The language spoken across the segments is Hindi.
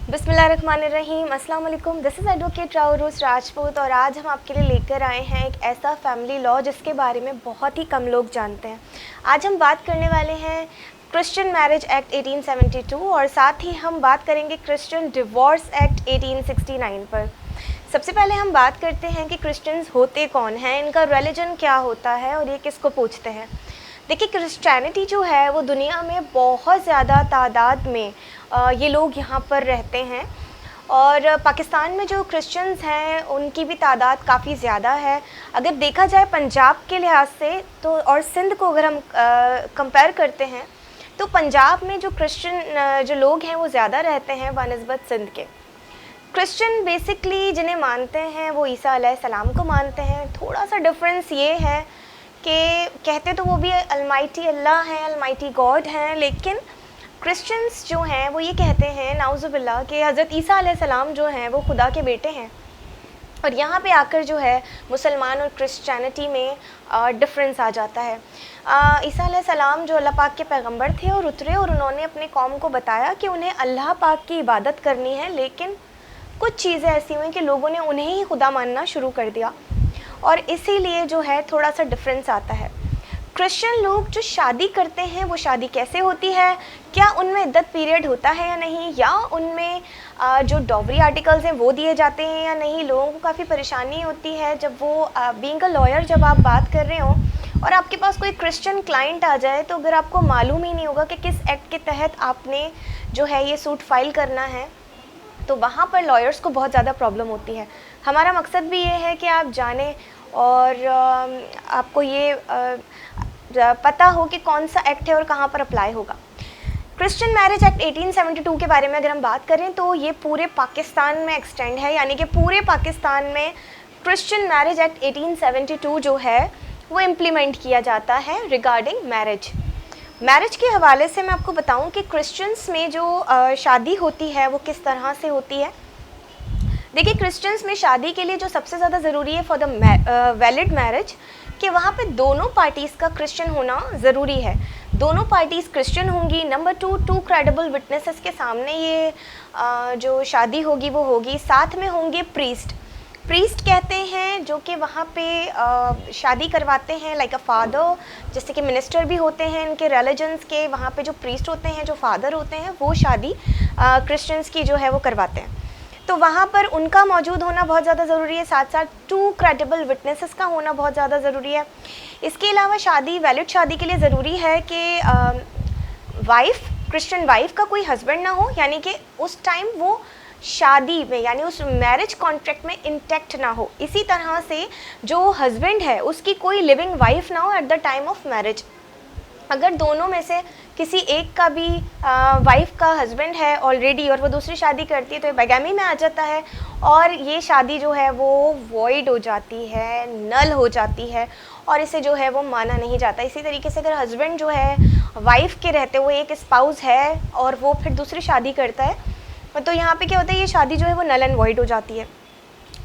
बिस्मिल्लाहिर्रहमानिर्रहीम, अस्सलाम वालेकुम। दिस इज़ एडवोकेट राउरूस राजपूत और आज हम आपके लिए लेकर आए हैं एक ऐसा फैमिली लॉ जिसके बारे में बहुत ही कम लोग जानते हैं। आज हम बात करने वाले हैं क्रिश्चियन मैरिज एक्ट 1872 और साथ ही हम बात करेंगे क्रिश्चियन डिवोर्स एक्ट 1869 पर। सबसे पहले हम बात करते हैं कि क्रिश्चियंस होते कौन हैं, इनका रिलीजन क्या होता है और ये किसको पूछते हैं। देखिए, क्रिश्चियनिटी जो है वो दुनिया में बहुत ज़्यादा तादाद में ये लोग यहाँ पर रहते हैं और पाकिस्तान में जो क्रिश्चियंस हैं उनकी भी तादाद काफ़ी ज़्यादा है। अगर देखा जाए पंजाब के लिहाज से तो और सिंध को अगर हम कंपेयर करते हैं तो पंजाब में जो क्रिश्चियन जो लोग हैं वो ज़्यादा रहते हैं बनस्बत सिंध के। क्रिश्चियन बेसिकली जिन्हें मानते हैं वो ईसा अलैहिस्सलाम को मानते हैं। थोड़ा सा डिफरेंस ये है कि कहते तो वो भी अलमाइटी अल्लाह हैं, अलमाइटी गॉड हैं, लेकिन क्रिश्चियंस जो हैं वो ये कहते हैं नाउज़ुबिल्लाह कि हज़रत ईसा अलैहिस्सलाम जो हैं वो खुदा के बेटे हैं। और यहाँ पे आकर जो है मुसलमान और क्रिश्चियनिटी में डिफरेंस आ जाता है। ईसा अलैहिस्सलाम जो अल्लाह पाक के पैगंबर थे और उतरे और उन्होंने अपने कौम को बताया कि उन्हें अल्लाह पाक की इबादत करनी है, लेकिन कुछ चीज़ें ऐसी हुई कि लोगों ने उन्हें ही खुदा मानना शुरू कर दिया और इसीलिए जो है थोड़ा सा डिफरेंस आता है। क्रिश्चियन लोग जो शादी करते हैं वो शादी कैसे होती है, क्या उनमें इद्दत पीरियड होता है या नहीं, या उनमें जो डॉवरी आर्टिकल्स हैं वो दिए जाते हैं या नहीं। लोगों को काफ़ी परेशानी होती है जब वो बीइंग अ लॉयर जब आप बात कर रहे हो और आपके पास कोई क्रिश्चियन क्लाइंट आ जाए तो अगर आपको मालूम ही नहीं होगा कि किस एक्ट के तहत आपने जो है ये सूट फाइल करना है तो वहाँ पर लॉयर्स को बहुत ज़्यादा प्रॉब्लम होती है। हमारा मकसद भी ये है कि आप जानें और आपको ये पता हो कि कौन सा एक्ट है और कहाँ पर अप्लाई होगा। क्रिश्चियन मैरिज एक्ट 1872 के बारे में अगर हम बात करें तो ये पूरे पाकिस्तान में एक्सटेंड है, यानी कि पूरे पाकिस्तान में क्रिश्चियन मैरिज एक्ट 1872 जो है वो इम्प्लीमेंट किया जाता है रिगार्डिंग मैरिज के हवाले से मैं आपको बताऊं कि क्रिश्चियंस में जो शादी होती है वो किस तरह से होती है। देखिए, क्रिश्चियंस में शादी के लिए जो सबसे ज़्यादा ज़रूरी है फॉर द वैलिड मैरिज कि वहाँ पे दोनों पार्टीज़ का क्रिश्चियन होना ज़रूरी है। दोनों पार्टीज़ क्रिश्चियन होंगी। नंबर टू क्रेडिबल विटनेसेस के सामने ये जो शादी होगी वो होगी। साथ में होंगे प्रीस्ट कहते हैं जो कि वहाँ पे शादी करवाते हैं लाइक अ फादर, जैसे कि मिनिस्टर भी होते हैं इनके रिलीजन्स के। वहाँ पे जो प्रीस्ट होते हैं, जो फादर होते हैं, वो शादी क्रिश्चियंस की जो है वो करवाते हैं। तो वहाँ पर उनका मौजूद होना बहुत ज़्यादा ज़रूरी है। साथ साथ 2 क्रेडिबल विटनेसेस का होना बहुत ज़्यादा ज़रूरी है। इसके अलावा शादी वैलिड शादी के लिए ज़रूरी है कि क्रिश्चियन वाइफ का कोई हस्बैंड ना हो, यानी कि उस टाइम वो शादी में यानी उस मैरिज कॉन्ट्रैक्ट में इंटैक्ट ना हो। इसी तरह से जो हस्बैंड है उसकी कोई लिविंग वाइफ ना हो eight the time of marriage. अगर दोनों में से किसी एक का भी वाइफ का हस्बैंड है ऑलरेडी और वो दूसरी शादी करती है तो ये बैगामी में आ जाता है और ये शादी जो है वो वॉइड हो जाती है, नल हो जाती है और इसे जो है वो माना नहीं जाता। इसी तरीके से अगर हस्बैंड जो है वाइफ के रहते हुए एक स्पाउस है और वो फिर दूसरी शादी करता है तो यहाँ पे क्या होता है, ये शादी जो है वो नल एंड वॉइड हो जाती है।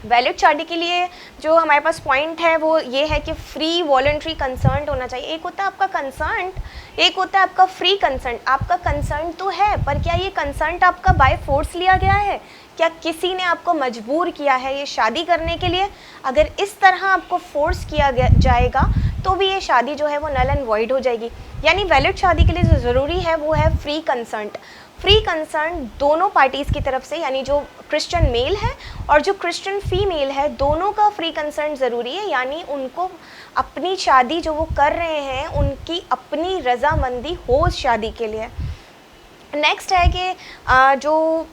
वैलिड शादी के लिए जो हमारे पास पॉइंट है वो ये है कि फ्री वॉलंटरी कंसर्न होना चाहिए। एक होता है आपका कंसर्न, एक होता है आपका फ्री कंसर्न। आपका कंसर्न तो है, पर क्या ये कंसर्न आपका बाय फोर्स लिया गया है? क्या किसी ने आपको मजबूर किया है ये शादी करने के लिए? अगर इस तरह आपको फोर्स किया जाएगा तो भी ये शादी जो है वो नल एंड वॉइड हो जाएगी। यानी वैलिड शादी के लिए जो ज़रूरी है वो है फ्री कंसर्न दोनों पार्टीज़ की तरफ से, यानी जो क्रिश्चियन मेल है और जो क्रिश्चियन फीमेल है दोनों का फ्री कंसर्न ज़रूरी है। यानी उनको अपनी शादी जो वो कर रहे हैं उनकी अपनी रजामंदी हो उस शादी के लिए। नेक्स्ट है कि जो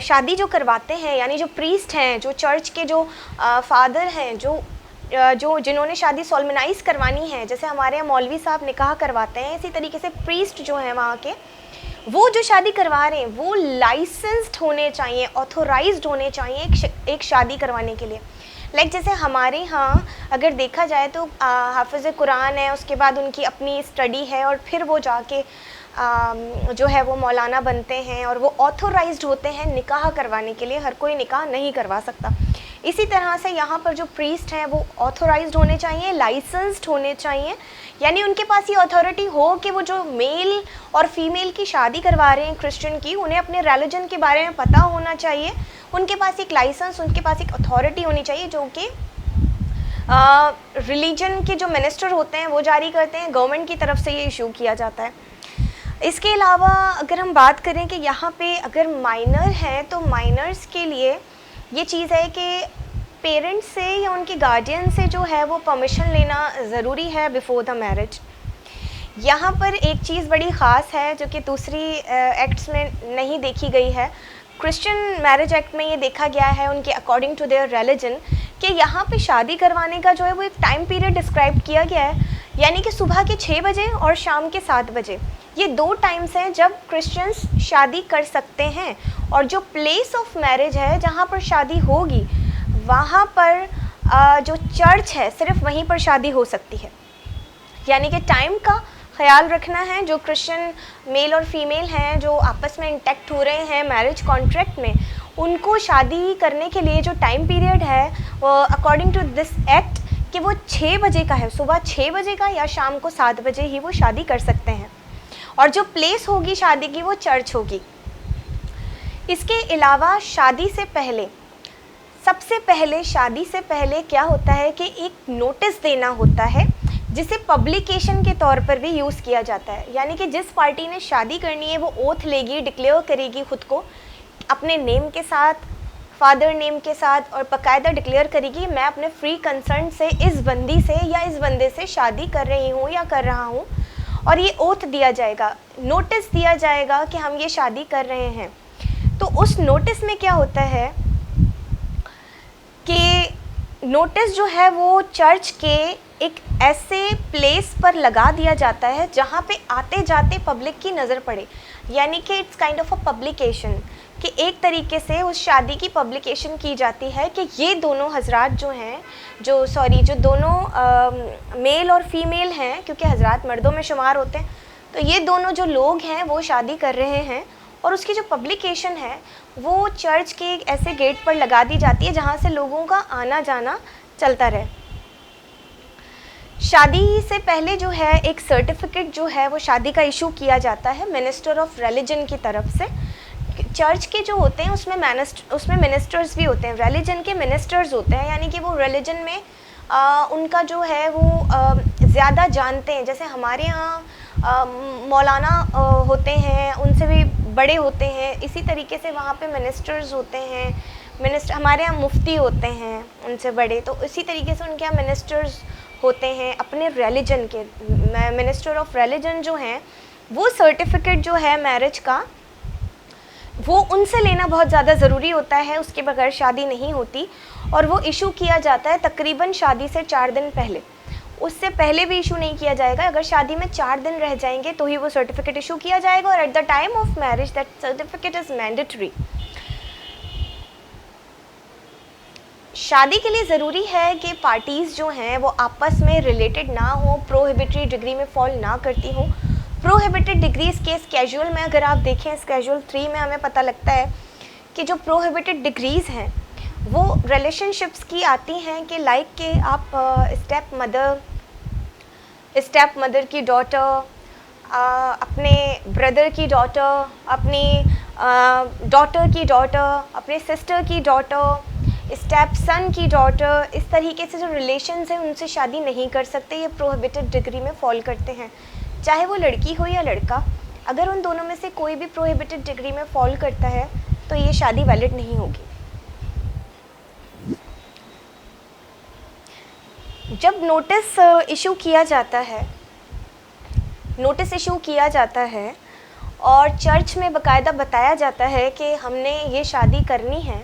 शादी जो करवाते हैं यानी जो प्रीस्ट हैं, जो चर्च के जो फादर हैं, जो जिन्होंने शादी सोलमनाइज करवानी है, जैसे हमारे यहाँ मौलवी साहब निकाह करवाते हैं, इसी तरीके से प्रीस्ट जो हैं वहाँ के वो जो शादी करवा रहे हैं वो लाइसेंस्ड होने चाहिए, ऑथोराइज्ड होने चाहिए एक शादी करवाने के लिए। लाइक जैसे हमारे यहाँ अगर देखा जाए तो हाफिज़ कुरान है, उसके बाद उनकी अपनी स्टडी है और फिर वो जाके जो है वो मौलाना बनते हैं और वो ऑथोराइज्ड होते हैं निकाह करवाने के लिए। हर कोई निकाह नहीं करवा सकता। इसी तरह से यहाँ पर जो प्रीस्ट हैं वो ऑथोराइज्ड होने चाहिए, लाइसेंस्ड होने चाहिए, यानी उनके पास ये अथॉरिटी हो कि वो जो मेल और फीमेल की शादी करवा रहे हैं क्रिश्चियन की, उन्हें अपने रिलीजन के बारे में पता होना चाहिए, उनके पास एक लाइसेंस, उनके पास एक अथॉरिटी होनी चाहिए जो कि रिलीजन के जो मिनिस्टर होते हैं वो जारी करते हैं, गवर्नमेंट की तरफ से ये इशू किया जाता है। इसके अलावा अगर हम बात करें कि यहाँ पे अगर माइनर हैं तो माइनर्स के लिए ये चीज़ है कि पेरेंट्स से या उनके गार्डियन से जो है वो परमिशन लेना ज़रूरी है बिफोर द मैरिज। यहाँ पर एक चीज़ बड़ी ख़ास है जो कि दूसरी एक्ट्स में नहीं देखी गई है। क्रिश्चियन मैरिज एक्ट में ये देखा गया है उनके अकॉर्डिंग टू देयर रिलीजन कि यहाँ पे शादी करवाने का जो है वो एक टाइम पीरियड डिस्क्राइब किया गया है, यानी कि सुबह के 6 बजे और शाम के 7 बजे, ये 2 टाइम्स हैं जब क्रिश्चियंस शादी कर सकते हैं। और जो प्लेस ऑफ मैरिज है जहाँ पर शादी होगी वहाँ पर जो चर्च है सिर्फ वहीं पर शादी हो सकती है, यानी कि टाइम का ख्याल रखना है। जो क्रिश्चियन मेल और फीमेल हैं जो आपस में इंटैक्ट हो रहे हैं मैरिज कॉन्ट्रैक्ट में, उनको शादी करने के लिए जो टाइम पीरियड है अकॉर्डिंग टू दिस एक्ट कि वो 6 बजे का है, सुबह 6 बजे का या शाम को 7 बजे ही वो शादी कर सकते हैं। और जो प्लेस होगी शादी की वो चर्च होगी। इसके अलावा शादी से पहले, सबसे पहले शादी से पहले क्या होता है कि एक नोटिस देना होता है जिसे पब्लिकेशन के तौर पर भी यूज़ किया जाता है, यानी कि जिस पार्टी ने शादी करनी है वो ओथ लेगी, डिक्लेयर करेगी खुद को अपने नेम के साथ, फादर नेम के साथ, और बाकायदा डिक्लेयर करेगी मैं अपने फ्री कंसर्न से इस बंदी से या इस बंदे से शादी कर रही हूँ या कर रहा हूँ, और ये ओथ दिया जाएगा, नोटिस दिया जाएगा कि हम ये शादी कर रहे हैं। तो उस नोटिस में क्या होता है कि नोटिस जो है वो चर्च के एक ऐसे प्लेस पर लगा दिया जाता है जहाँ पे आते जाते पब्लिक की नज़र पड़े, यानी कि it's kind of a publication, कि एक तरीके से उस शादी की पब्लिकेशन की जाती है कि ये दोनों हजरात जो हैं, जो दोनों मेल और फीमेल हैं, क्योंकि हजरात मर्दों में शुमार होते हैं, तो ये दोनों जो लोग हैं वो शादी कर रहे हैं। और उसकी जो पब्लिकेशन है वो चर्च के एक ऐसे गेट पर लगा दी जाती है जहाँ से लोगों का आना जाना चलता रहे। शादी से पहले जो है एक सर्टिफिकेट जो है वो शादी का इशू किया जाता है मिनिस्टर ऑफ रिलीजन की तरफ से। चर्च के जो होते हैं उसमें मिनिस्टर्स भी होते हैं, रिलीजन के मिनिस्टर्स होते हैं, यानी कि वो रिलीजन में उनका जो है वो ज़्यादा जानते हैं। जैसे हमारे यहाँ मौलाना होते हैं, उनसे भी बड़े होते हैं, इसी तरीके से वहाँ पे मिनिस्टर्स होते हैं। हमारे यहाँ मुफ्ती होते हैं उनसे बड़े, तो इसी तरीके से उनके यहाँ मिनिस्टर्स होते हैं अपने रिलीजन के। मिनिस्टर ऑफ रिलीजन जो हैं वो सर्टिफिकेट जो है मैरिज का वो उनसे लेना बहुत ज़्यादा ज़रूरी होता है, उसके बगैर शादी नहीं होती। और वो इशू किया जाता है तकरीबन शादी से 4 दिन पहले, उससे पहले भी इशू नहीं किया जाएगा। अगर शादी में 4 दिन रह जाएंगे तो ही वो सर्टिफिकेट इशू किया जाएगा, और eight the time of marriage that certificate is mandatory. शादी के लिए ज़रूरी है कि पार्टीज़ जो हैं वो आपस में रिलेटेड ना हो, प्रोहिबिटरी डिग्री में फॉल ना करती हों। प्रोहिबिटेड डिग्रीज़ के स्केड्यूल में अगर आप देखें, स्केड्यूल 3 में हमें पता लगता है कि जो प्रोहिबिटेड डिग्रीज़ हैं वो रिलेशनशिप्स की आती हैं कि लाइक कि आप स्टेप मदर की डॉटर, अपने ब्रदर की डॉटर, अपनी डॉटर की डॉटर, अपने सिस्टर की डॉटर, स्टेप सन की डॉटर, इस तरीके से जो रिलेशंस हैं उनसे शादी नहीं कर सकते। ये प्रोहिबिटेड डिग्री में फॉल करते हैं, चाहे वो लड़की हो या लड़का। अगर उन दोनों में से कोई भी प्रोहिबिटेड डिग्री में फॉल करता है तो ये शादी वैलिड नहीं होगी। जब नोटिस इशू किया जाता है और चर्च में बाकायदा बताया जाता है कि हमने ये शादी करनी है,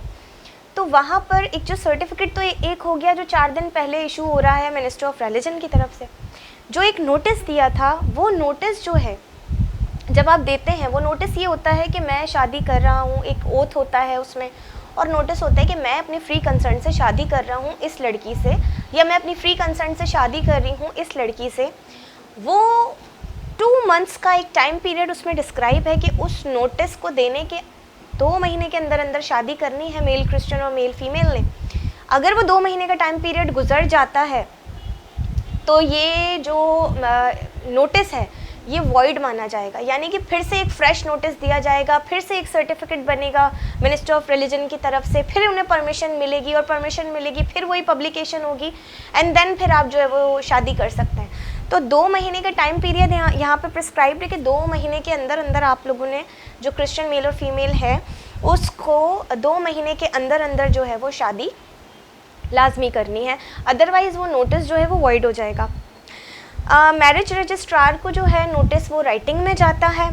तो वहाँ पर एक जो सर्टिफिकेट तो एक हो गया जो 4 दिन पहले इशू हो रहा है मिनिस्टर ऑफ रिलीजन की तरफ से। जो एक नोटिस दिया था, वो नोटिस जो है जब आप देते हैं वो नोटिस ये होता है कि मैं शादी कर रहा हूँ, एक ओथ होता है उसमें, और नोटिस होता है कि मैं अपनी फ्री कंसर्न से शादी कर रहा हूँ इस लड़की से, या मैं अपनी फ्री कंसर्न से शादी कर रही हूँ इस लड़की से। वो 2 मंथ्स का एक टाइम पीरियड उसमें डिस्क्राइब है कि उस नोटिस को देने के 2 महीने के अंदर अंदर शादी करनी है मेल क्रिश्चियन और मेल फीमेल ने। अगर वो 2 महीने का टाइम पीरियड गुजर जाता है तो ये जो नोटिस है ये वॉइड माना जाएगा, यानी कि फिर से एक फ्रेश नोटिस दिया जाएगा, फिर से एक सर्टिफिकेट बनेगा मिनिस्ट्री ऑफ रिलीजन की तरफ से, फिर उन्हें परमिशन मिलेगी और परमिशन मिलेगी फिर वही पब्लिकेशन होगी एंड देन फिर आप जो है वो शादी कर सकते हैं। तो 2 महीने का टाइम पीरियड यहाँ पे प्रिस्क्राइब्ड है कि 2 महीने के अंदर अंदर आप लोगों ने जो क्रिश्चियन मेल और फीमेल है उसको 2 महीने के अंदर अंदर जो है वो शादी लाजमी करनी है, अदरवाइज़ वो नोटिस जो है वो वॉइड हो जाएगा। मैरिज रजिस्ट्रार को जो है नोटिस वो राइटिंग में जाता है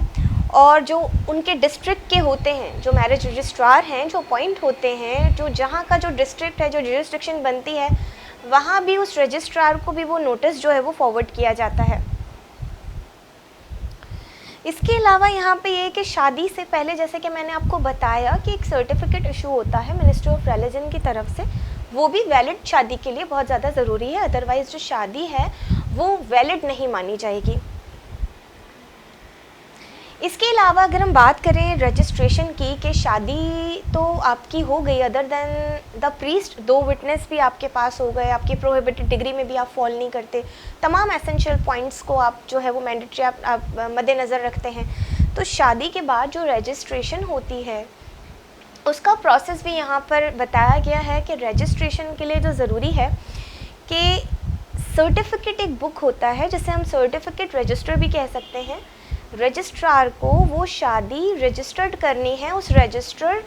और जो उनके डिस्ट्रिक्ट के होते हैं, जो मैरिज रजिस्ट्रार हैं, जो अपॉइंट होते हैं, जो जहाँ का जो डिस्ट्रिक्ट है, जो जुरिस्डिक्शन बनती है, वहाँ भी उस रजिस्ट्रार को भी वो नोटिस जो है वो फॉरवर्ड किया जाता है। इसके अलावा यहाँ पे ये कि शादी से पहले जैसे कि मैंने आपको बताया कि एक सर्टिफिकेट इशू होता है मिनिस्ट्री ऑफ रिलीजन की तरफ से, वो भी वैलिड शादी के लिए बहुत ज़्यादा ज़रूरी है, अदरवाइज़ जो शादी है वो वैलिड नहीं मानी जाएगी। इसके अलावा अगर हम बात करें रजिस्ट्रेशन की कि शादी तो आपकी हो गई, other than the priest 2 witness भी आपके पास हो गए, आपकी प्रोहिबिटेड डिग्री में भी आप फॉल नहीं करते, तमाम एसेंशियल पॉइंट्स को आप जो है वो मैंडेटरी आप मद्देनज़र रखते हैं। तो शादी के बाद जो रजिस्ट्रेशन होती है उसका प्रोसेस भी यहाँ पर बताया गया है कि रजिस्ट्रेशन के लिए जो ज़रूरी है कि सर्टिफिकेट एक बुक होता है जिसे हम सर्टिफिकेट रजिस्टर भी कह सकते हैं। रजिस्ट्रार को वो शादी रजिस्टर्ड करनी है उस रजिस्टर्ड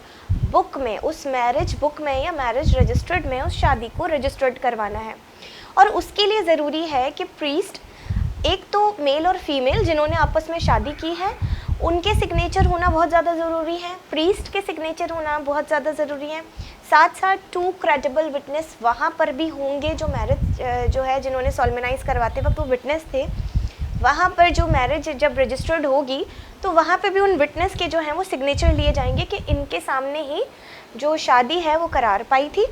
बुक में, उस मैरिज बुक में या मैरिज रजिस्टर्ड में उस शादी को रजिस्टर्ड करवाना है। और उसके लिए ज़रूरी है कि प्रीस्ट, एक तो मेल और फीमेल जिन्होंने आपस में शादी की है उनके सिग्नेचर होना बहुत ज़्यादा ज़रूरी है, प्रीस्ट के सिग्नेचर होना बहुत ज़्यादा ज़रूरी है, साथ साथ 2 क्रेडिबल विटनेस वहाँ पर भी होंगे जो मैरिज जो है जिन्होंने सोलमेनाइज करवाते वक्त वो विटनेस थे, वहाँ पर जो मैरिज जब रजिस्टर्ड होगी तो वहाँ पे भी उन विटनेस के जो हैं वो सिग्नेचर लिए जाएंगे कि इनके सामने ही जो शादी है वो करार पाई थी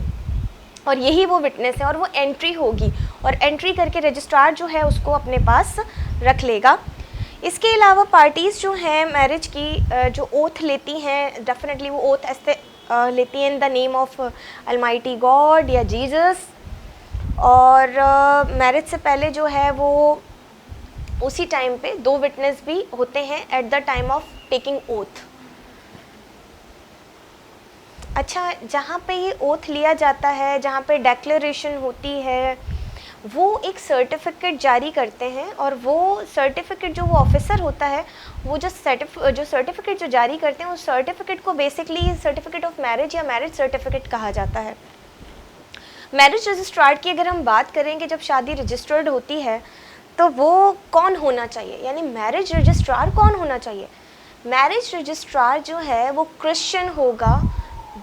और यही वो विटनेस है, और वो एंट्री होगी और एंट्री करके रजिस्ट्रार जो है उसको अपने पास रख लेगा। इसके अलावा पार्टीज़ जो हैं मैरिज की जो ओथ लेती हैं, डेफिनेटली वो ओथ ऐसे लेती हैं in the name of Almighty God या जीसस, और मैरिज से पहले जो है वो उसी टाइम पे 2 विटनेस भी होते हैं eight the time of taking oath. अच्छा, जहाँ पे ये ओथ लिया जाता है, जहाँ पे डेक्लेरेशन होती है, वो एक सर्टिफिकेट जारी करते हैं और वो सर्टिफिकेट जो वो ऑफिसर होता है वो जो सर्टिफिकेट जो जारी करते हैं उस सर्टिफिकेट को बेसिकली सर्टिफिकेट ऑफ मैरिज या मैरिज सर्टिफिकेट कहा जाता है। मैरिज रजिस्ट्रार की अगर हम बात करें कि जब शादी रजिस्टर्ड होती है तो वो कौन होना चाहिए, यानी मैरिज रजिस्ट्रार कौन होना चाहिए। मैरिज रजिस्ट्रार जो है वो क्रिश्चियन होगा।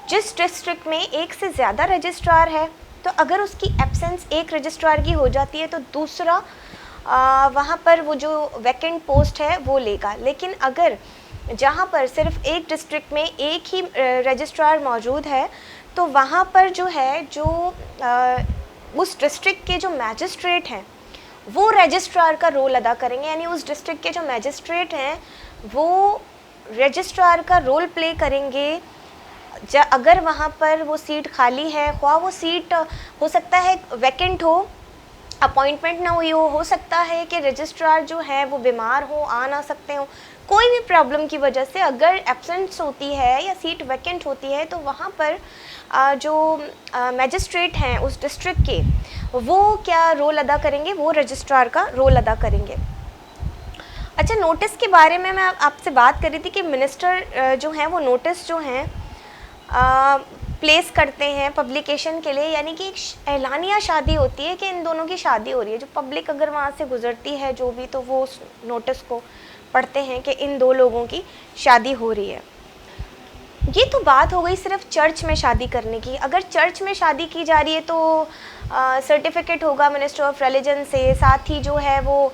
जिस डिस्ट्रिक्ट में एक से ज़्यादा रजिस्ट्रार है तो अगर उसकी एब्सेंस एक रजिस्ट्रार की हो जाती है तो दूसरा वहाँ पर वो जो वैकेंट पोस्ट है वो लेगा। लेकिन अगर जहाँ पर सिर्फ एक डिस्ट्रिक्ट में एक ही रजिस्ट्रार मौजूद है तो वहाँ पर जो है जो उस डिस्ट्रिक्ट के जो मैजिस्ट्रेट हैं वो रजिस्ट्रार का रोल अदा करेंगे, यानी उस डिस्ट्रिक्ट के जो मैजिस्ट्रेट हैं वो रजिस्ट्रार का रोल प्ले करेंगे। अगर वहाँ पर वो सीट खाली है, ख्वाह वो सीट हो सकता है वैकेंट हो, अपॉइंटमेंट ना हुई हो सकता है कि रजिस्ट्रार जो है वो बीमार हो, आ ना सकते हो, कोई भी प्रॉब्लम की वजह से अगर एब्सेंस होती है या सीट वैकेंट होती है तो वहाँ पर जो मैजिस्ट्रेट हैं उस डिस्ट्रिक्ट के वो क्या रोल अदा करेंगे, वो रजिस्ट्रार का रोल अदा करेंगे। अच्छा, नोटिस के बारे में मैं आपसे बात कर रही थी कि मिनिस्टर जो हैं वो नोटिस जो हैं प्लेस करते हैं पब्लिकेशन के लिए, यानी कि एक एलानिया शादी होती है कि इन दोनों की शादी हो रही है। जो पब्लिक अगर वहाँ से गुजरती है जो भी, तो वो उस नोटिस को पढ़ते हैं कि इन 2 लोगों की शादी हो रही है। ये तो बात हो गई सिर्फ चर्च में शादी करने की। अगर चर्च में शादी की जा रही है तो सर्टिफिकेट होगा मिनिस्ट्री ऑफ रिलीजन से, साथ ही जो है वो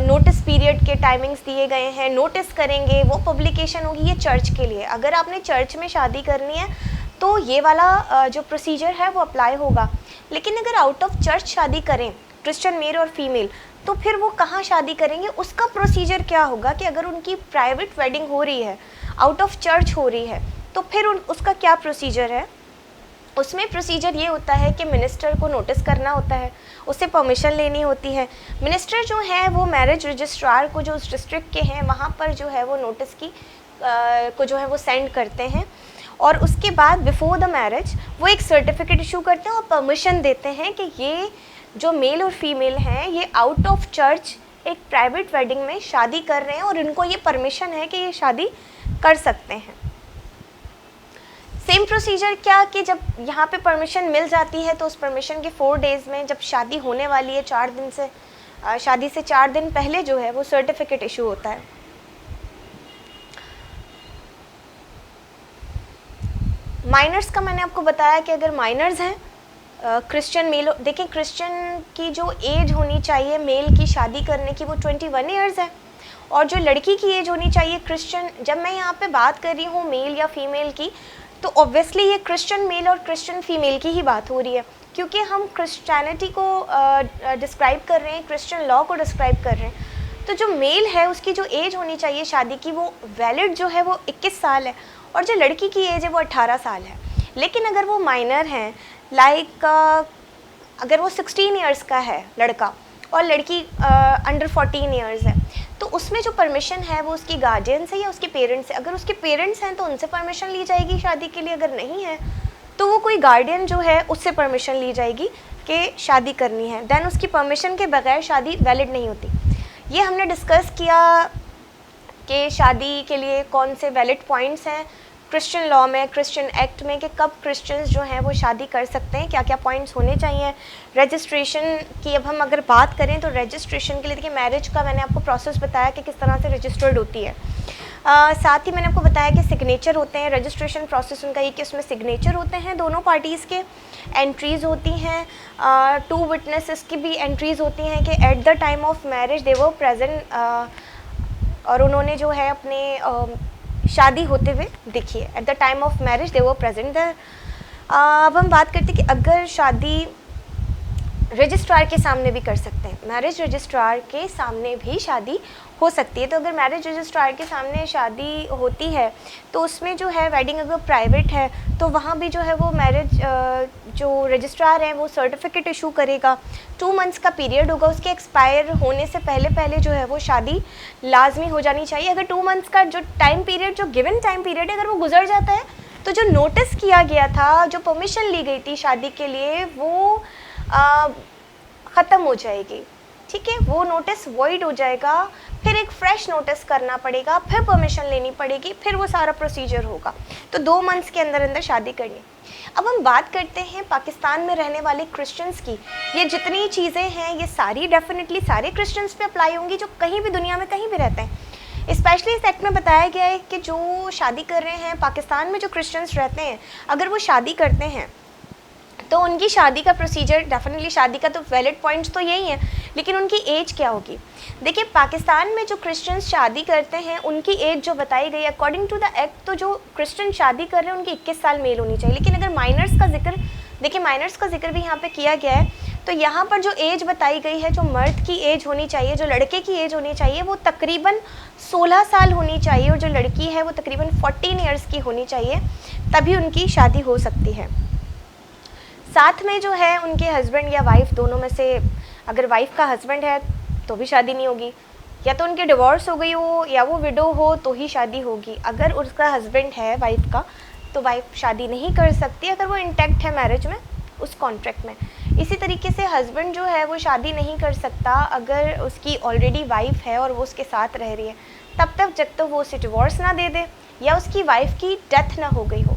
नोटिस पीरियड के टाइमिंग्स दिए गए हैं, नोटिस करेंगे, वो पब्लिकेशन होगी। ये चर्च के लिए, अगर आपने चर्च में शादी करनी है तो ये वाला जो प्रोसीजर है वो अप्लाई होगा। लेकिन अगर आउट ऑफ चर्च शादी करें क्रिश्चियन मेल और फीमेल तो फिर वो कहाँ शादी करेंगे, उसका प्रोसीजर क्या होगा कि अगर उनकी प्राइवेट वेडिंग हो रही है, आउट ऑफ चर्च हो रही है, तो फिर उसका क्या प्रोसीजर है उसमें प्रोसीजर ये होता है कि मिनिस्टर को नोटिस करना होता है, उससे परमिशन लेनी होती है। मिनिस्टर जो है वो मैरिज रजिस्ट्रार को, जो उस डिस्ट्रिक्ट के हैं, वहाँ पर जो है वो नोटिस की को जो है वो सेंड करते हैं, और उसके बाद बिफोर द मैरिज वो एक सर्टिफिकेट इशू करते हैं और परमिशन देते हैं कि ये जो मेल और फीमेल हैं ये आउट ऑफ चर्च एक प्राइवेट वेडिंग में शादी कर रहे हैं और इनको ये परमिशन है कि ये शादी कर सकते हैं। सेम प्रोसीजर क्या कि जब यहाँ पे परमिशन मिल जाती है तो उस परमिशन के 4 डेज़ में, जब शादी होने वाली है, 4 दिन से शादी से 4 दिन पहले जो है वो सर्टिफिकेट इशू होता है। माइनर्स का मैंने आपको बताया कि अगर माइनर्स हैं, क्रिश्चियन मेल, देखिए क्रिश्चियन की जो एज होनी चाहिए मेल की शादी करने की वो 21 ईयर्स है, और जो लड़की की एज होनी चाहिए क्रिश्चियन, जब मैं यहाँ पे बात कर रही हूँ मेल या फीमेल की, तो ऑब्वियसली ये क्रिश्चियन मेल और क्रिश्चियन फीमेल की ही बात हो रही है, क्योंकि हम क्रिश्चियनिटी को डिस्क्राइब कर रहे हैं, क्रिश्चियन लॉ को डिस्क्राइब कर रहे हैं। तो जो मेल है उसकी जो एज होनी चाहिए शादी की वो वैलिड जो है वो 21 साल है, और जो लड़की की एज है वो 18 साल है। लेकिन अगर वो माइनर हैं, लाइक अगर वो 16 ईयर्स का है लड़का और लड़की अंडर 14 ईयर्स है, तो उसमें जो परमिशन है वो उसकी गार्जियन से या उसके पेरेंट्स से, अगर उसके पेरेंट्स हैं तो उनसे परमिशन ली जाएगी शादी के लिए, अगर नहीं है तो वो कोई गार्डियन जो है उससे परमिशन ली जाएगी कि शादी करनी है, देन उसकी परमिशन के बगैर शादी वैलिड नहीं होती। ये हमने डिस्कस किया कि शादी के लिए कौन से वैलिड पॉइंट्स हैं क्रिश्चियन लॉ में, क्रिश्चियन एक्ट में, कि कब क्रिश्चियंस जो हैं वो शादी कर सकते हैं, क्या क्या पॉइंट्स होने चाहिए। रजिस्ट्रेशन की अब हम अगर बात करें तो रजिस्ट्रेशन के लिए देखिए मैरिज का मैंने आपको प्रोसेस बताया कि किस तरह से रजिस्टर्ड होती है। साथ ही मैंने आपको बताया कि सिग्नेचर होते हैं, रजिस्ट्रेशन प्रोसेस उनका ये कि उसमें सिग्नेचर होते हैं दोनों पार्टीज़ के, एंट्रीज़ होती हैं, 2 विटनेसेस की भी एंट्रीज़ होती हैं कि at the time of marriage they were present, और उन्होंने जो है अपने शादी होते हुए देखिए, at the time of marriage they were present there. अब हम बात करते हैं कि अगर शादी रजिस्ट्रार के सामने भी कर सकते हैं, मैरिज रजिस्ट्रार के सामने भी शादी हो सकती है। तो अगर मैरिज रजिस्ट्रार के सामने शादी होती है तो उसमें जो है वेडिंग अगर प्राइवेट है तो वहाँ भी जो है वो मैरिज जो रजिस्ट्रार है वो सर्टिफिकेट इशू करेगा, 2 मंथ्स का पीरियड होगा, उसके एक्सपायर होने से पहले पहले जो है वो शादी लाजमी हो जानी चाहिए। अगर 2 मंथ्स का जो टाइम पीरियड, जो गिवन टाइम पीरियड है, अगर वो गुजर जाता है तो जो नोटिस किया गया था, जो परमिशन ली गई थी शादी के लिए, वो ख़त्म हो जाएगी, ठीक है, वो नोटिस वॉइड हो जाएगा, फिर एक फ्रेश नोटिस करना पड़ेगा, फिर परमिशन लेनी पड़ेगी, फिर वो सारा प्रोसीजर होगा। तो 2 मंथ्स के अंदर अंदर शादी करनी। अब हम बात करते हैं पाकिस्तान में रहने वाले क्रिश्चियंस की। ये जितनी चीज़ें हैं ये सारी डेफिनेटली सारे क्रिश्चियंस पे अप्लाई होंगी जो कहीं भी दुनिया में कहीं भी रहते हैं। स्पेशली इस एक्ट में बताया गया है कि जो शादी कर रहे हैं पाकिस्तान में, जो क्रिश्चियंस रहते हैं, अगर वो शादी करते हैं तो उनकी शादी का प्रोसीजर, डेफिनेटली शादी का तो वैलिड पॉइंट्स तो यही हैं, लेकिन उनकी एज क्या होगी। देखिए पाकिस्तान में जो क्रिश्चियंस शादी करते हैं उनकी एज जो बताई गई अकॉर्डिंग टू द एक्ट, तो जो क्रिश्चियन शादी कर रहे हैं उनकी 21 साल मेल होनी चाहिए। लेकिन अगर माइनर्स का जिक्र, देखिए माइनर्स का जिक्र भी यहाँ पे किया गया है, तो यहाँ पर जो एज बताई गई है, जो मर्द की एज होनी चाहिए, जो लड़के की एज होनी चाहिए, वो तकरीबन 16 साल होनी चाहिए, और जो लड़की है वो तकरीबन 14 ईयर्स की होनी चाहिए, तभी उनकी शादी हो सकती है। साथ में जो है उनके हस्बैंड या वाइफ दोनों में से, अगर वाइफ का हस्बैंड है तो भी शादी नहीं होगी, या तो उनकी डिवोर्स हो गई हो या वो विडो हो तो ही शादी होगी। अगर उसका हस्बैंड है वाइफ का तो वाइफ शादी नहीं कर सकती अगर वो इंटैक्ट है मैरिज में, उस कॉन्ट्रैक्ट में। इसी तरीके से हस्बैंड जो है वो शादी नहीं कर सकता अगर उसकी ऑलरेडी वाइफ है और वो उसके साथ रह रही है, तब तक जब तक वो उसे डिवोर्स ना दे दे या उसकी वाइफ की डेथ ना हो गई हो।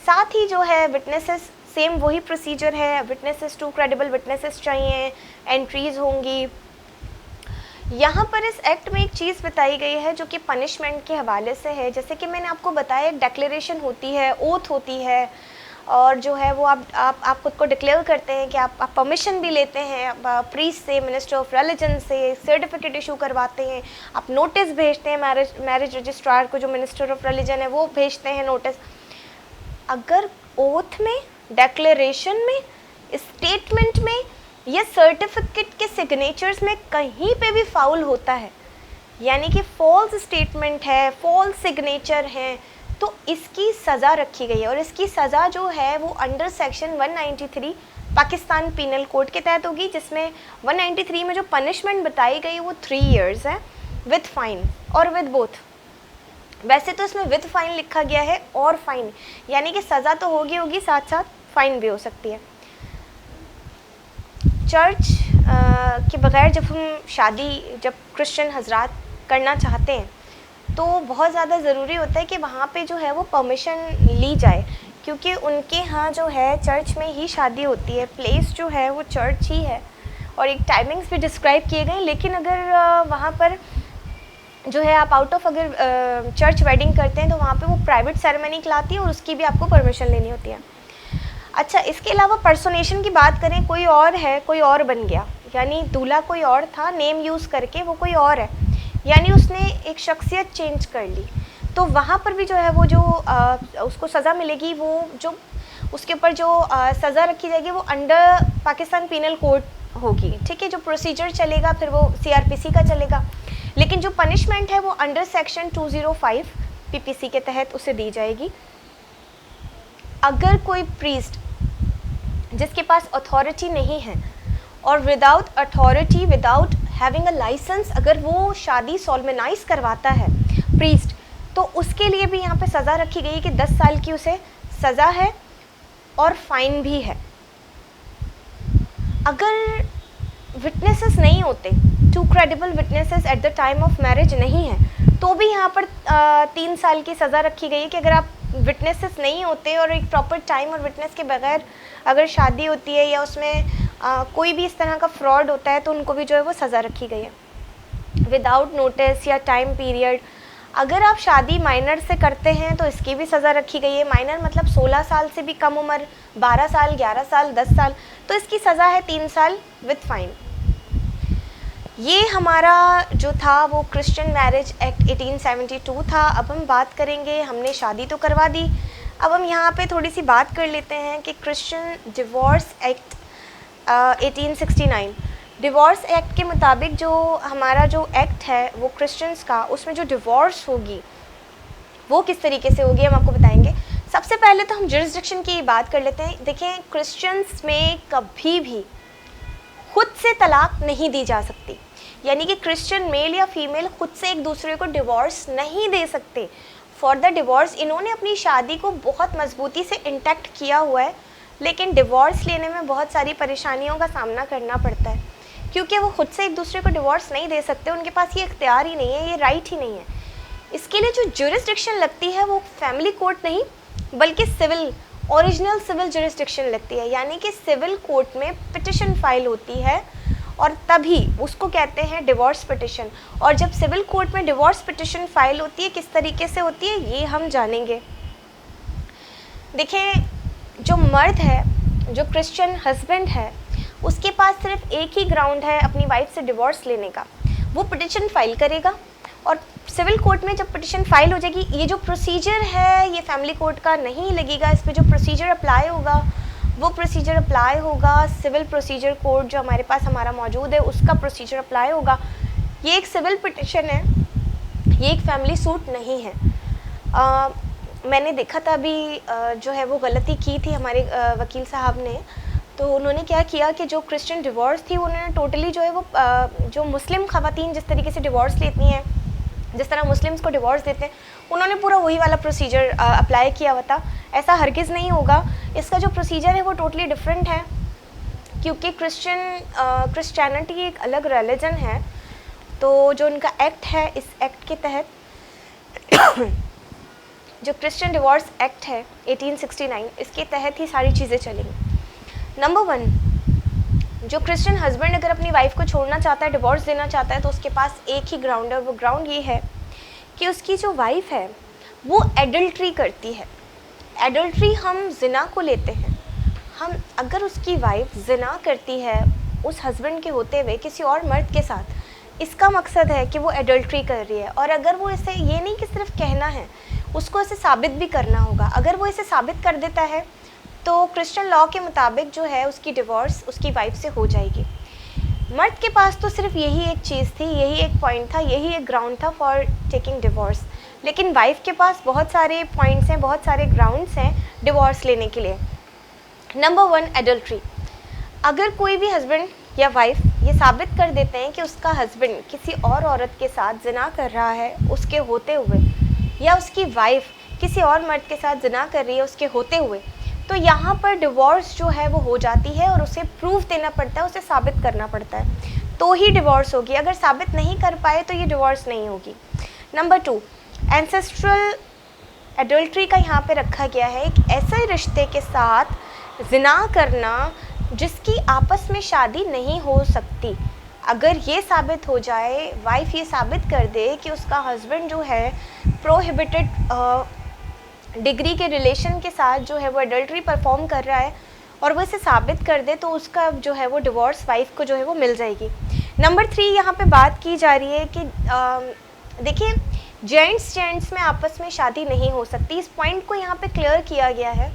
साथ ही जो है विटनेसेस, सेम वही प्रोसीजर है, विटनेसेस 2 क्रेडिबल विटनेसेस चाहिए, एंट्रीज़ होंगी। यहाँ पर इस एक्ट में एक चीज़ बताई गई है जो कि पनिशमेंट के हवाले से है। जैसे कि मैंने आपको बताया, एक डिक्लेरेशन होती है, ओथ होती है, और जो है वो आप खुद को डिक्लेयर करते हैं कि आप परमिशन भी लेते हैं प्रीस्ट से, मिनिस्टर ऑफ रिलीजन से, सर्टिफिकेट इशू करवाते हैं, आप नोटिस भेजते हैं मैरिज रजिस्ट्रार को, जो मिनिस्टर ऑफ रिलीजन है वो भेजते हैं नोटिस। अगर ओथ में, डिक्लेरेशन में, स्टेटमेंट में या सर्टिफिकेट के सिग्नेचर्स में कहीं पे भी फाउल होता है, यानी कि फॉल्स स्टेटमेंट है, फॉल्स सिग्नेचर है, तो इसकी सज़ा रखी गई है, और इसकी सज़ा जो है वो under section 193 Pakistan penal code के तहत होगी, जिसमें 193 में जो पनिशमेंट बताई गई वो 3 इयर्स है विद फाइन और विद बोथ। वैसे तो इसमें विद फाइन लिखा गया है और फाइन, यानी कि सज़ा तो होगी साथ साथ फाइन भी हो सकती है। चर्च के बगैर जब हम शादी जब क्रिश्चियन हजरात करना चाहते हैं तो बहुत ज़्यादा ज़रूरी होता है कि वहाँ पे जो है वो परमिशन ली जाए, क्योंकि उनके यहाँ जो है चर्च में ही शादी होती है, प्लेस जो है वो चर्च ही है, और एक टाइमिंग्स भी डिस्क्राइब किए गए। लेकिन अगर वहाँ पर जो है आप आउट ऑफ अगर चर्च वेडिंग करते हैं तो वहाँ पे वो प्राइवेट सेरेमनी कहलाती है और उसकी भी आपको परमिशन लेनी होती है। अच्छा, इसके अलावा पर्सोनेशन की बात करें, कोई और है, कोई और बन गया, यानी दूल्हा कोई और था, नेम यूज़ करके वो कोई और है, यानी उसने एक शख्सियत चेंज कर ली, तो वहाँ पर भी जो है वो जो उसको सज़ा मिलेगी, वो जो उसके ऊपर जो सज़ा रखी जाएगी वो अंडर पाकिस्तान पीनल कोड होगी, ठीक है। जो प्रोसीजर चलेगा फिर वो CRPC का चलेगा, लेकिन जो पनिशमेंट है वो अंडर सेक्शन 205 PPC के तहत उसे दी जाएगी। अगर कोई प्रीस्ट जिसके पास अथॉरिटी नहीं है और without authority, without having a licence, अगर वो शादी सोलमेनाइज करवाता है प्रीस्ट, तो उसके लिए भी यहाँ पे सज़ा रखी गई है कि 10 साल की उसे सज़ा है और फाइन भी है। अगर विटनेसेस नहीं होते, 2 credible witnesses eight the time of marriage नहीं है, तो भी यहाँ पर 3 साल की सज़ा रखी गई है कि अगर आप विटनेसेस नहीं होते और एक प्रॉपर टाइम और विटनेस के बगैर अगर शादी होती है या उसमें कोई भी इस तरह का फ्रॉड होता है तो उनको भी जो है वो सज़ा रखी गई है। विदाउट नोटिस या टाइम पीरियड, अगर आप शादी माइनर से करते हैं तो इसकी भी सज़ा रखी गई है। माइनर मतलब 16 साल से भी कम उम्र, 12 साल, 11 साल, 10 साल, तो इसकी सज़ा है 3 साल विद फाइन। ये हमारा जो था वो क्रिश्चियन मैरिज एक्ट 1872 था। अब हम बात करेंगे, हमने शादी तो करवा दी, अब हम यहाँ पे थोड़ी सी बात कर लेते हैं कि Christian divorce act 1869, divorce act के मुताबिक जो हमारा जो एक्ट है वो क्रिश्चियंस का, उसमें जो डिवोर्स होगी वो किस तरीके से होगी हम आपको बताएंगे। सबसे पहले तो हम जुरिस्डिक्शन की बात कर लेते हैं। देखें, क्रिश्चियंस में कभी भी खुद से तलाक नहीं दी जा सकती, यानी कि क्रिश्चियन मेल या फीमेल खुद से एक दूसरे को डिवोर्स नहीं दे सकते। फॉर द डिवोर्स इन्होंने अपनी शादी को बहुत मजबूती से इंटैक्ट किया हुआ है, लेकिन डिवोर्स लेने में बहुत सारी परेशानियों का सामना करना पड़ता है, क्योंकि वो खुद से एक दूसरे को डिवोर्स नहीं दे सकते, उनके पास ये इख्तियार ही नहीं है, ये राइट ही नहीं है। इसके लिए जो जुरिस्डिक्शन लगती है वो फैमिली कोर्ट नहीं बल्कि सिविल, ओरिजिनल सिविल जुरिस्डिक्शन लगती है, यानी कि सिविल कोर्ट में पिटिशन फाइल होती है और तभी उसको कहते हैं डिवोर्स पिटिशन। और जब सिविल कोर्ट में डिवोर्स पिटिशन फाइल होती है, किस तरीके से होती है ये हम जानेंगे। देखें, जो मर्द है, जो क्रिश्चियन हस्बैंड है, उसके पास सिर्फ एक ही ग्राउंड है अपनी वाइफ से डिवोर्स लेने का, वो पिटिशन फाइल करेगा और सिविल कोर्ट में जब पिटिशन फाइल हो जाएगी, ये जो प्रोसीजर है ये फैमिली कोर्ट का नहीं लगेगा, इस पर जो प्रोसीजर अप्लाई होगा वो प्रोसीजर अप्लाई होगा सिविल प्रोसीजर कोड जो हमारे पास हमारा मौजूद है उसका प्रोसीजर अप्लाई होगा। ये एक सिविल पिटिशन है, ये एक फैमिली सूट नहीं है। मैंने देखा था अभी जो है वो गलती की थी हमारे वकील साहब ने, तो उन्होंने क्या किया कि जो क्रिश्चियन डिवोर्स थी उन्होंने टोटली जो है वो जो मुस्लिम ख़वातीन जिस तरीके से डिवोर्स लेती हैं, जिस तरह मुस्लिम्स को डिवोर्स देते हैं, उन्होंने पूरा वही वाला प्रोसीजर अप्लाई किया हुआ था। ऐसा हरगिज़ नहीं होगा, इसका जो प्रोसीजर है वो टोटली डिफरेंट है, क्योंकि क्रिश्चियनिटी एक अलग रिलीजन है। तो जो उनका एक्ट है, इस एक्ट के तहत जो क्रिश्चियन डिवोर्स एक्ट है 1869, इसके तहत ही सारी चीज़ें चलेंगी। नंबर 1, जो क्रिश्चियन हस्बैंड अगर अपनी वाइफ को छोड़ना चाहता है, डिवोर्स देना चाहता है, तो उसके पास एक ही ग्राउंड है, वो ग्राउंड ये है कि उसकी जो वाइफ है वो एडल्ट्री करती है। एडल्ट्री हम जिना को लेते हैं, हम अगर उसकी वाइफ जिना करती है उस हस्बैंड के होते हुए किसी और मर्द के साथ, इसका मकसद है कि वो एडल्ट्री कर रही है। और अगर वो इसे ये नहीं कि सिर्फ कहना है, उसको इसे साबित भी करना होगा। अगर वो इसे साबित कर देता है तो क्रिश्चियन लॉ के मुताबिक जो है उसकी डिवोर्स उसकी वाइफ से हो जाएगी। मर्द के पास तो सिर्फ यही एक चीज़ थी, यही एक पॉइंट था, यही एक ग्राउंड था फॉर टेकिंग डिवोर्स, लेकिन वाइफ के पास बहुत सारे पॉइंट्स हैं, बहुत सारे ग्राउंड्स हैं डिवोर्स लेने के लिए। Number 1, adultery. अगर कोई भी हस्बैंड या वाइफ ये साबित कर देते हैं कि उसका हस्बैंड किसी और औरत के साथ जिना कर रहा है उसके होते हुए, या उसकी वाइफ किसी और मर्द के साथ जिना कर रही है उसके होते हुए, तो यहाँ पर डिवोर्स जो है वो हो जाती है और उसे प्रूफ देना पड़ता है, उसे साबित करना पड़ता है, तो ही डिवोर्स होगी। अगर साबित नहीं कर पाए तो ये डिवोर्स नहीं होगी। नंबर 2, एंसेस्ट्रल एडल्ट्री का यहाँ पे रखा गया है एक ऐसे रिश्ते के साथ जिना करना जिसकी आपस में शादी नहीं हो सकती। अगर ये साबित हो जाए, वाइफ ये साबित कर दे कि उसका हस्बैंड जो है प्रोहिबिटेड डिग्री के रिलेशन के साथ जो है वो एडल्ट्री परफॉर्म कर रहा है और वो इसे साबित कर दे, तो उसका जो है वो डिवोर्स वाइफ को जो है वो मिल जाएगी। नंबर 3 यहाँ पे बात की जा रही है कि देखिए जेंट्स में आपस में शादी नहीं हो सकती। इस पॉइंट को यहाँ पे क्लियर किया गया है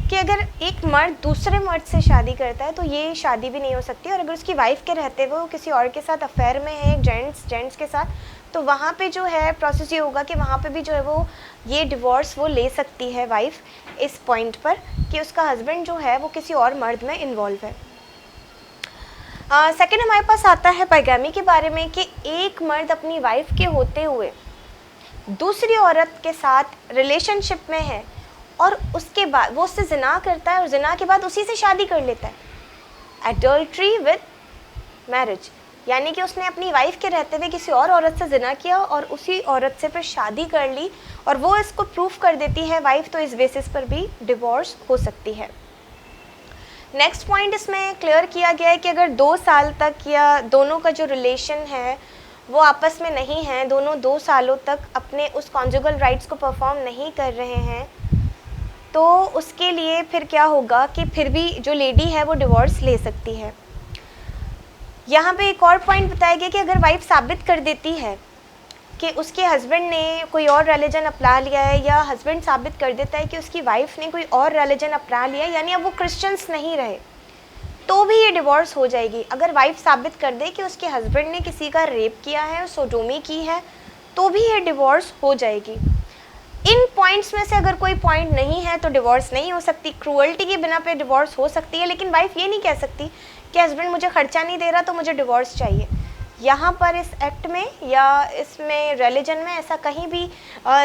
कि अगर एक मर्द दूसरे मर्द से शादी करता है तो ये शादी भी नहीं हो सकती, और अगर उसकी वाइफ के रहते हुए वो किसी और के साथ अफेयर में है जेंट्स के साथ, तो वहाँ पे जो है प्रोसेस ये होगा कि वहाँ पे भी जो है वो ये डिवोर्स वो ले सकती है वाइफ, इस पॉइंट पर कि उसका हस्बैंड जो है वो किसी और मर्द में इन्वॉल्व है। सेकेंड हमारे पास आता है पाइगामी के बारे में कि एक मर्द अपनी वाइफ के होते हुए दूसरी औरत के साथ रिलेशनशिप में है और उसके बाद वो उससे जिना करता है और जिना के बाद उसी से शादी कर लेता है। एडल्ट्री विद मैरिज, यानी कि उसने अपनी वाइफ के रहते हुए किसी और औरत से जिना किया और उसी औरत से फिर शादी कर ली और वो इसको प्रूफ कर देती है वाइफ, तो इस बेसिस पर भी डिवोर्स हो सकती है। नेक्स्ट पॉइंट इसमें क्लियर किया गया है कि अगर 2 साल तक या दोनों का जो रिलेशन है वो आपस में नहीं है, दोनों 2 सालों तक अपने उस कॉन्जुगल राइट्स को परफॉर्म नहीं कर रहे हैं, तो उसके लिए फिर क्या होगा कि फिर भी जो लेडी है वो डिवोर्स ले सकती है। यहाँ पे एक और पॉइंट बताया गया कि अगर वाइफ साबित कर देती है कि उसके हस्बैंड ने कोई और रिलीजन अपना लिया है, या हस्बैंड साबित कर देता है कि उसकी वाइफ ने कोई और रिलीजन अपना लिया है, यानी अब वो क्रिश्चियंस नहीं रहे, तो भी ये डिवोर्स हो जाएगी। अगर वाइफ साबित कर दे कि उसके हस्बैंड ने किसी का रेप किया है, सोडोमी की है, तो भी ये डिवोर्स हो जाएगी। इन पॉइंट्स में से अगर कोई पॉइंट नहीं है तो डिवोर्स नहीं हो सकती। क्रूअल्टी की बिना पे डिवोर्स हो सकती है, लेकिन वाइफ ये नहीं कह सकती कि हस्बैंड मुझे खर्चा नहीं दे रहा तो मुझे डिवोर्स चाहिए। यहाँ पर इस एक्ट में या इसमें रिलीजन में ऐसा कहीं भी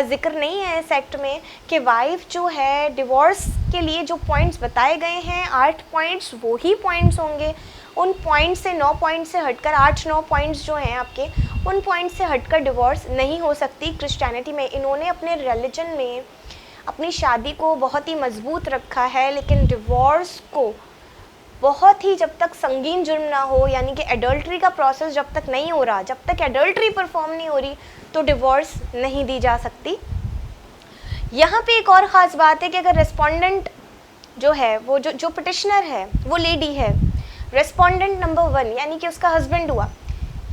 जिक्र नहीं है इस एक्ट में कि वाइफ जो है डिवोर्स के लिए जो पॉइंट्स बताए गए हैं 8 पॉइंट्स वो ही पॉइंट्स होंगे। उन पॉइंट से 9 पॉइंट से हटकर 8-9 पॉइंट्स जो हैं आपके, उन पॉइंट से हटकर डिवोर्स नहीं हो सकती। क्रिश्चियनिटी में इन्होंने अपने रिलीजन में अपनी शादी को बहुत ही मजबूत रखा है, लेकिन डिवोर्स को बहुत ही जब तक संगीन जुर्म ना हो, यानी कि एडल्ट्री का प्रोसेस जब तक नहीं हो रहा, जब तक एडल्ट्री परफॉर्म नहीं हो रही, तो डिवोर्स नहीं दी जा सकती। यहाँ पे एक और ख़ास बात है कि अगर रेस्पोंडेंट जो है वो जो पिटिशनर है वो लेडी है, रेस्पोंडेंट नंबर 1 यानी कि उसका हस्बैंड हुआ,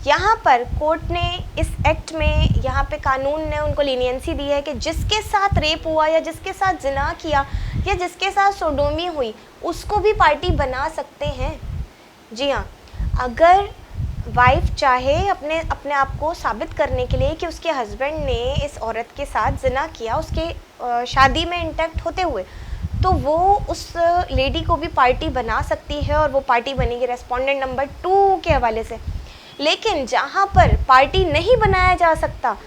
यहाँ पर कोर्ट ने इस एक्ट में, यहाँ पे कानून ने उनको लीनियंसी दी है कि जिसके साथ रेप हुआ या जिसके साथ जिना किया या जिसके साथ सोडोमी हुई उसको भी पार्टी बना सकते हैं। जी हाँ, अगर वाइफ चाहे अपने आप को साबित करने के लिए कि उसके हस्बैंड ने इस औरत के साथ जिना किया उसके शादी में इंटैक्ट होते हुए, तो वो उस लेडी को भी पार्टी बना सकती है और वो पार्टी बनेगी रेस्पोंडेंट नंबर 2 के हवाले से। लेकिन जहाँ पर पार्टी नहीं बनाया जा सकता,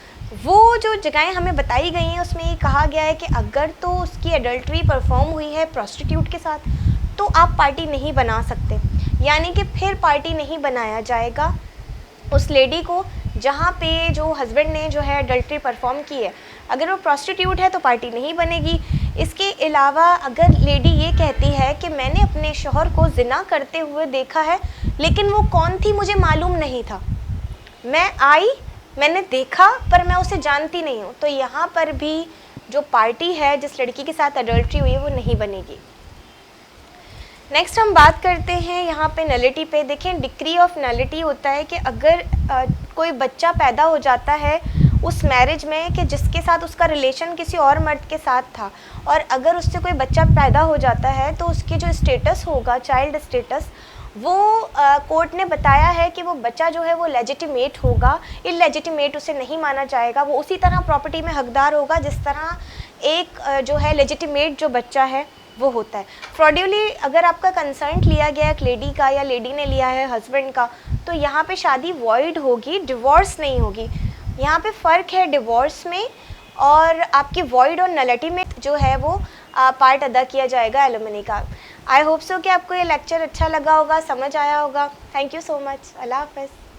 वो जो जगहें हमें बताई गई हैं उसमें ये कहा गया है कि अगर तो उसकी एडल्ट्री परफॉर्म हुई है प्रोस्टिट्यूट के साथ तो आप पार्टी नहीं बना सकते, यानी कि फिर पार्टी नहीं बनाया जाएगा उस लेडी को जहाँ पे जो हस्बैंड ने जो है एडल्ट्री परफॉर्म की है। अगर वो प्रोस्टिट्यूट है तो पार्टी नहीं बनेगी। इसके अलावा अगर लेडी ये कहती है कि मैंने अपने शौहर को जिना करते हुए देखा है लेकिन वो कौन थी मुझे मालूम नहीं था, मैं आई मैंने देखा पर मैं उसे जानती नहीं हूँ, तो यहाँ पर भी जो पार्टी है जिस लड़की के साथ एडल्ट्री हुई है वो नहीं बनेगी। नेक्स्ट हम बात करते हैं यहाँ पे नलिटी पे। देखें, डिक्री ऑफ नलिटी होता है कि अगर कोई बच्चा पैदा हो जाता है उस मैरिज में कि जिसके साथ उसका रिलेशन किसी और मर्द के साथ था, और अगर उससे कोई बच्चा पैदा हो जाता है तो उसकी जो स्टेटस होगा चाइल्ड स्टेटस वो कोर्ट ने बताया है कि वो बच्चा जो है वो लेजिटिमेट होगा, इलेजिटिमेट उसे नहीं माना जाएगा, वो उसी तरह प्रॉपर्टी में हकदार होगा जिस तरह एक जो है लेजिटिमेट जो बच्चा है वो होता है। फ्रॉडुली अगर आपका कंसर्ट लिया गया एक लेडी का या लेडी ने लिया है हस्बैंड का, तो यहाँ पे शादी वॉइड होगी, डिवोर्स नहीं होगी। यहाँ पे फ़र्क है डिवोर्स में और आपकी वॉइड और नलिटी में जो है वो पार्ट अदा किया जाएगा एलुमनी का। आई होप सो कि आपको ये लेक्चर अच्छा लगा होगा, समझ आया होगा। Thank you so much. अल्लाह हाफ़िज़।